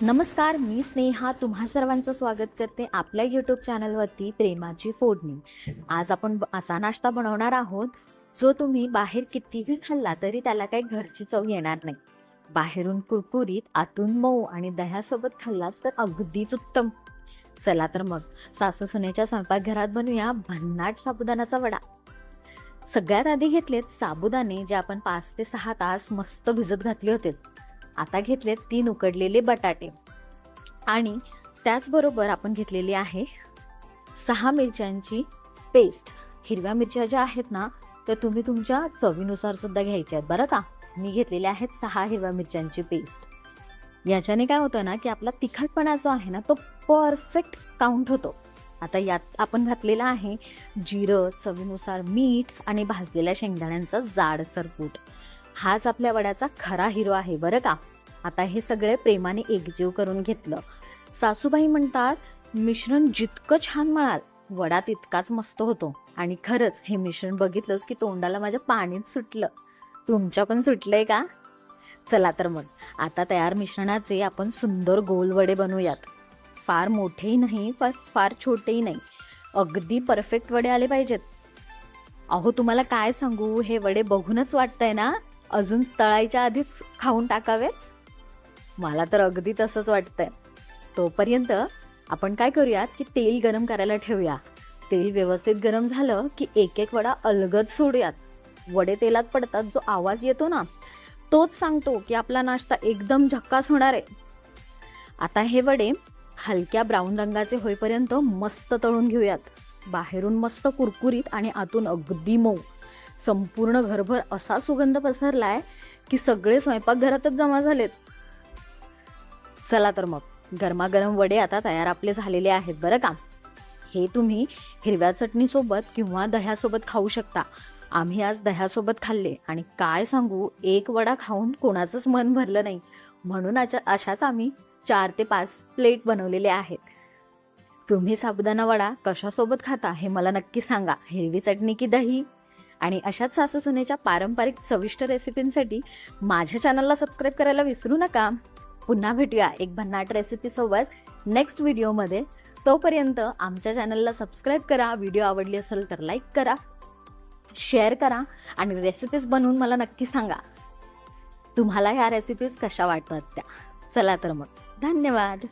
नमस्कार, मी स्नेहा तुम्हा सर्वांचं स्वागत करते आपल्या यूट्यूब चॅनलवरती प्रेमाची फोडणी। आज आपण असा नाश्ता बनवणार आहोत जो तुम्ही बाहेर कितीही खाल्ला तरी त्याला काही घरची चव येणार नाही। बाहेरून कुरकुरीत, आतून मऊ आणि दह्यासोबत खाल्लाच तर अगदीच उत्तम। चला तर मग सासू सुनेच्या स्वयंपाकघरात बनवूया भन्नाट साबुदाण्याचा वडा। सगळ्यात आधी घेतलेत साबुदाणे जे आपण 5 ते 6 तास मस्त भिजत घातले होते। आता घेतलेत 3 उकडलेले बटाटे आणि त्याचबरोबर आपण घेतलेली आहे 6 मिरच्यांची पेस्ट। हिरव्या मिरच्या ज्या आहेत ना त्या तुम्ही तुमच्या चवीनुसार सुद्धा घ्यायच्या आहेत बरं का। मी घेतलेले आहेत 6 हिरव्या मिरच्यांची पेस्ट। याच्याने काय होतं ना की आपला तिखटपणा जो आहे ना तो परफेक्ट काउंट होतो। आता यात आपण घातलेला आहे जिरं, चवीनुसार मीठ आणि भाजलेल्या शेंगदाण्यांचा जाडसर कूट। हाच आपल्या वड्याचा खरा हिरो आहे बरं का। आता हे सगळे प्रेमाने एकजीव करून घेतलं। सासूबाई म्हणतात मिश्रण जितकं छान मळाल वडा तितकाच मस्त होतो आणि खरंच हे मिश्रण बघितलंच की तोंडाला माझ्या पाणीच सुटलं। तुमच्या पण सुटलंय का? चला तर मग आता तयार मिश्रणाचे आपण सुंदर गोल वडे बनवूयात। फार मोठेही नाही फार छोटेही नाही, अगदी परफेक्ट वडे आले पाहिजेत। अहो तुम्हाला काय सांगू, हे वडे बघूनच वाटतंय ना अजून तळायच्या आधीच खाऊन टाकावेत। मला तर अगदी तसंच वाटतंय। तोपर्यंत आपण काय करूयात की तेल गरम करायला ठेवूया। तेल व्यवस्थित गरम झालं की एक एक वडा अलगद सोडूयात। वडे तेलात पडतात जो आवाज येतो ना तोच सांगतो की आपला नाश्ता एकदम झक्कास होणार आहे। आता हे वडे हलक्या ब्राऊन रंगाचे होईपर्यंत मस्त तळून घेऊयात। बाहेरून मस्त कुरकुरीत आणि आतून अगदी मऊ। संपूर्ण घरभर असा सुगंध पसरलाय की सगळे स्वयंपाकघरातच जमा झालेत। चला तर मग गरमागरम वडे आता तयार आपले झालेले आहेत बरं का। हे तुम्ही हिरव्या चटणीसोबत किंवा दह्यासोबत खाऊ शकता। आम्ही आज दह्यासोबत खाल्ले आणि काय सांगू एक वडा खाऊन कोणाचंच मन भरलं नाही, म्हणून अशाच आम्ही 4 ते 5 प्लेट बनवलेले आहेत। तुम्ही साबुदाणा वडा कशासोबत खाता हे मला नक्की सांगा, हिरवी चटणी की दही। आणि अशाच सासू सुनेच्या पारंपरिक चविष्ट रेसिपींसाठी माझ्या चॅनलला सबस्क्राईब करायला विसरू नका। पुन्हा भेटूया एक भन्नाट रेसिपी सोबत नेक्स्ट व्हिडिओमध्ये। तोपर्यंत आमच्या चॅनलला सबस्क्राईब करा, व्हिडिओ आवडली असेल तर लाईक करा, शेअर करा आणि रेसिपीज बनवून मला नक्की सांगा तुम्हाला ह्या रेसिपीज कशा वाटतात त्या। चला तर मग धन्यवाद।